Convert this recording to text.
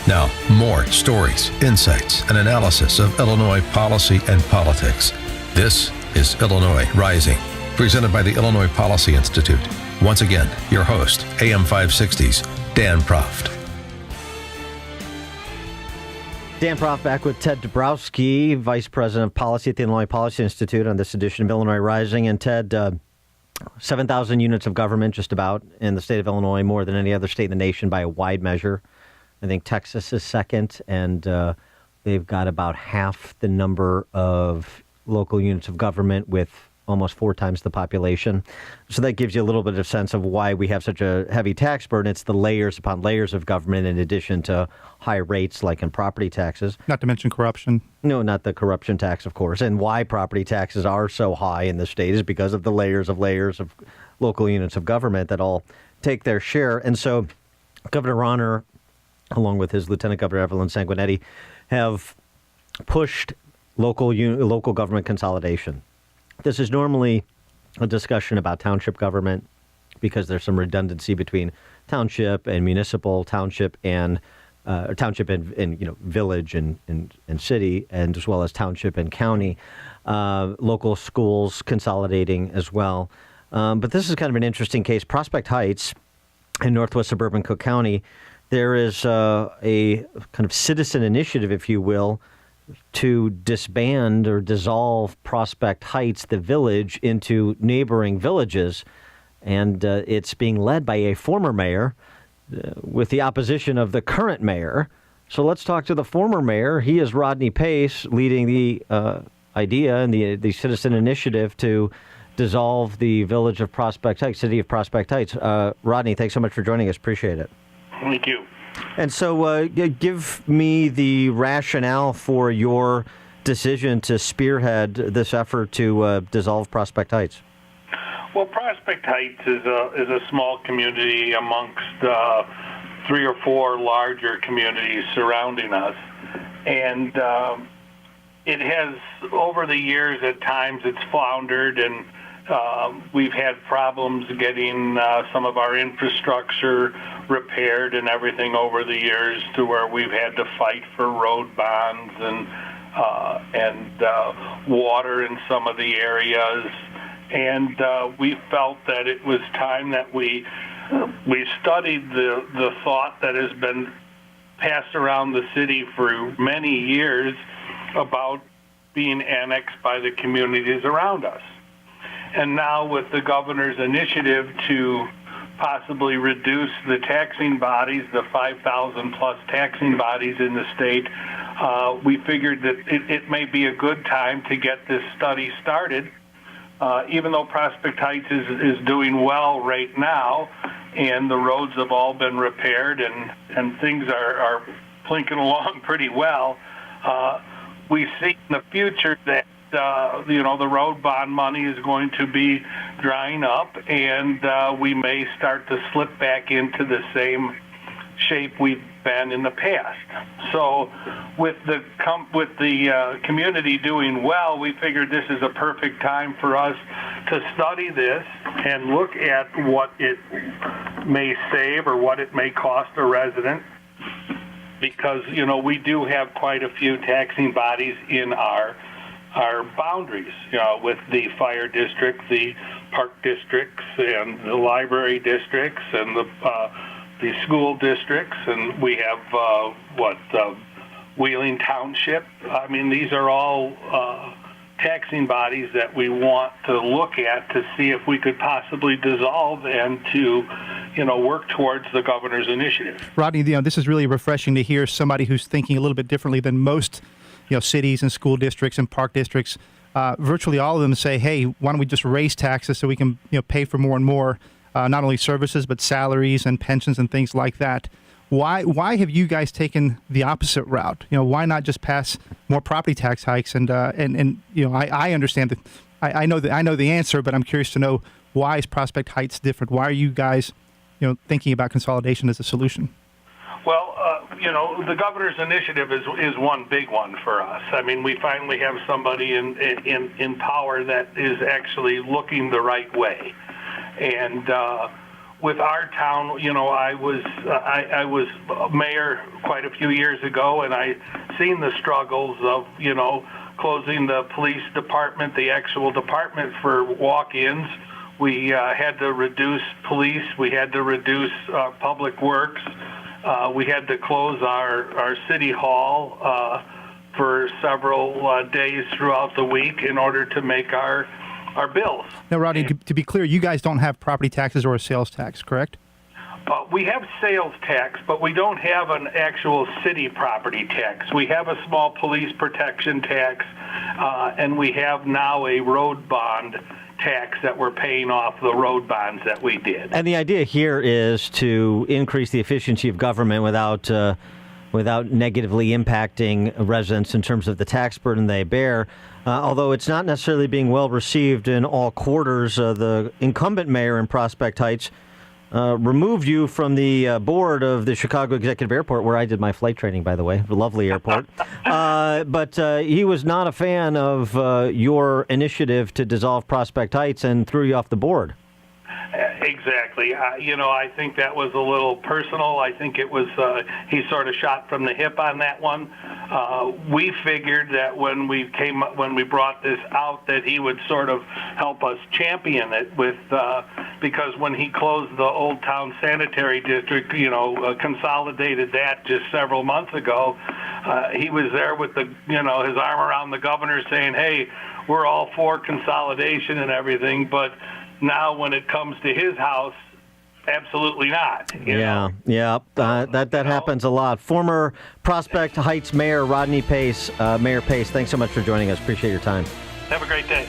Now, more stories, insights, and analysis of Illinois policy and politics. This is Illinois Rising, presented by the Illinois Policy Institute. Once again, your host, AM 560's Dan Proft. Dan Proft back with Ted Dabrowski, Vice President of Policy at the Illinois Policy Institute, on this edition of Illinois Rising. And Ted, 7,000 units of government just about in the state of Illinois, more than any other state in the nation by a wide measure. I think Texas is second, and they've got about half the number of local units of government with almost 4 times the population. So that gives you a little bit of sense of why we have such a heavy tax burden. It's the layers upon layers of government in addition to high rates like in property taxes. Not to mention corruption. No, not the corruption tax, of course. And why property taxes are so high in the state is because of the layers of local units of government that all take their share. And so Governor Rauner, along with his Lieutenant Governor Evelyn Sanguinetti, have pushed local government consolidation. This is normally a discussion about township government because there's some redundancy between township and municipal, township and village and city, and as well as township and county, local schools consolidating as well. But this is kind of an interesting case. Prospect Heights in northwest suburban Cook County, there is a kind of citizen initiative, if you will, to disband or dissolve Prospect Heights, the village, into neighboring villages. And it's being led by a former mayor with the opposition of the current mayor. So let's talk to the former mayor. He is Rodney Pace, leading the idea and the citizen initiative to dissolve the village of Prospect Heights, city of Prospect Heights. Rodney, thanks so much for joining us. Appreciate it. Thank you. And so give me the rationale for your decision to spearhead this effort to dissolve Prospect Heights. Well, Prospect Heights is a small community amongst 3 or 4 larger communities surrounding us. And it has, over the years, at times it's floundered, and we've had problems getting some of our infrastructure repaired and everything over the years, to where we've had to fight for road bonds and water in some of the areas. And we felt that it was time that we studied the thought that has been passed around the city for many years about being annexed by the communities around us. And now with the governor's initiative to possibly reduce the taxing bodies, the 5,000 plus taxing bodies in the state, we figured that it may be a good time to get this study started. Even though Prospect Heights is doing well right now, and the roads have all been repaired and things are plinking along pretty well, we see in the future that the road bond money is going to be drying up, and we may start to slip back into the same shape we've been in the past. So with the community doing well, we figured this is a perfect time for us to study this and look at what it may save or what it may cost a resident, because we do have quite a few taxing bodies in our boundaries, with the fire district, the park districts, and the library districts, and the school districts, and we have Wheeling Township. I mean, these are all taxing bodies that we want to look at to see if we could possibly dissolve and to, work towards the governor's initiative. Rodney, this is really refreshing to hear somebody who's thinking a little bit differently than most cities and school districts and park districts. Virtually all of them say, hey, why don't we just raise taxes so we can pay for more and more, not only services, but salaries and pensions and things like that. Why have you guys taken the opposite route? Why not just pass more property tax hikes? And I understand that. I know the answer, but I'm curious to know, why is Prospect Heights different? Why are you guys thinking about consolidation as a solution? Well, the governor's initiative is one big one for us. I mean, we finally have somebody in power that is actually looking the right way. And with our town, I was mayor quite a few years ago, and I seen the struggles of, closing the police department, the actual department for walk-ins. We had to reduce police. We had to reduce public works. We had to close our city hall for several days throughout the week in order to make our bills. Now, Rodney, to be clear, you guys don't have property taxes or a sales tax, correct? We have sales tax, but we don't have an actual city property tax. We have a small police protection tax, and we have now a road bond tax that we're paying off the road bonds that we did. And the idea here is to increase the efficiency of government without negatively impacting residents in terms of the tax burden they bear. Although it's not necessarily being well received in all quarters, the incumbent mayor in Prospect Heights removed you from the board of the Chicago Executive Airport, where I did my flight training, by the way, a lovely airport. But he was not a fan of your initiative to dissolve Prospect Heights and threw you off the board. Exactly. I think that was a little personal. I think it was he sort of shot from the hip on that one. We figured that when we brought this out, that he would sort of help us champion it because when he closed the Old Town Sanitary District, consolidated that just several months ago, he was there with his arm around the governor saying, "Hey, we're all for consolidation and everything, but now when it comes to his house, absolutely not." Yeah. That happens a lot. Former Prospect Heights Mayor Rodney Pace, Mayor Pace, thanks so much for joining us. Appreciate your time. Have a great day.